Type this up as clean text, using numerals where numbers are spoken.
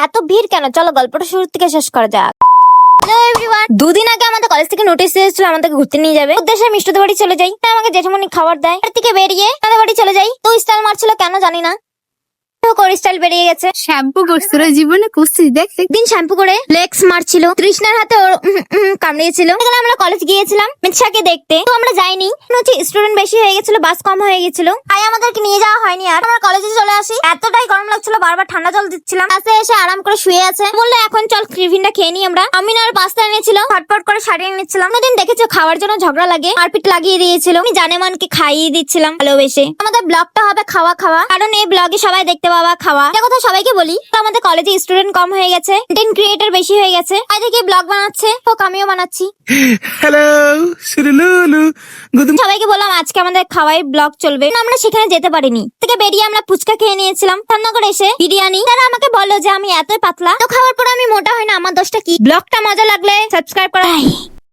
এত ভিড় কেন? চলো গল্পটা শুরু থেকে শেষ করা যাক। হ্যালো এভরিওয়ান, দুদিন আগে আমাদের কলেজ থেকে নোটিশ এসেছিল আমাদেরকে ঘুরতে নিয়ে যাবে। উদ্দেশ্যে মিষ্টদের বাড়ি চলে যাই। তাই আমাকে জেঠামনি খাবার দেয়। বাড়ি থেকে বেরিয়ে আমাদের বাড়ি চলে যাই। তো স্টাইল মারছিল কেন জানি না, স্টাইল বেরিয়ে গেছে। শ্যাম্পু করছিল জীবনে কুস্তি দেখতে দিন শ্যাম্পু করে লেক্স মারছিল। তৃষ্ণার হাতে ওর কামড়িয়েছিল। এখানে আমরা কলেজ গিয়েছিলাম মিৎসাকে দেখতে, তো আমরা যাইনি। স্টুডেন্ট বেশি হয়ে গেছিল, বাস কম হয়ে গেছিল, তাই আমাদেরকে নিয়ে যাওয়া হয়নি। আর আমরা কলেজে চলে আসি। এতটাই গরম লাগছিল, বারবার ঠান্ডা জল দিচ্ছিলাম। কাছে এসে আরাম করে শুয়ে আছে। বললো এখন চল টিফিনটা খেয়ে নি আমরা। আমিন আর পাস্তা এনেছিল, ফটফট করে সারিয়ে নিচ্ছিলাম। দিন দেখেছো খাওয়ার জন্য ঝগড়া লাগে, মারপিট লাগিয়ে দিয়েছিল। আমি জানেমানকে খাইয়ে দিচ্ছিলাম ভালোবেসে। আমাদের ব্লগটা হবে খাওয়া খাওয়া, কারণ এই ব্লগে সবাই দেখতে পাবা খাওয়া। এটা কথা সবাইকে বলি। তো আমাদের কলেজে স্টুডেন্ট কম হয়ে গেছে, কন্টেন্ট ক্রিয়েটর বেশি হয়ে গেছে। তাই দেখি ব্লগ বানাচ্ছে, তো আমিও বানাচ্ছি। হ্যালো সুরুলুলু গুদুম। সবাইকে বললাম আজকে আমাদের খাওয়াই ব্লগ চলবে। আমরা সেখানে যেতে পারিনি। থেকে বেরিয়ে আমরা ফুচকা খেয়ে নিয়েছিলাম। রান্নাঘরে এসে বিরিয়ানি। তারা আমাকে বললো যে আমি এতই পাতলা, তো খাওয়ার পর আমি মোটা হয় না, আমার দোষটা কি? ব্লগটা মজা লাগলে সাবস্ক্রাইব করা।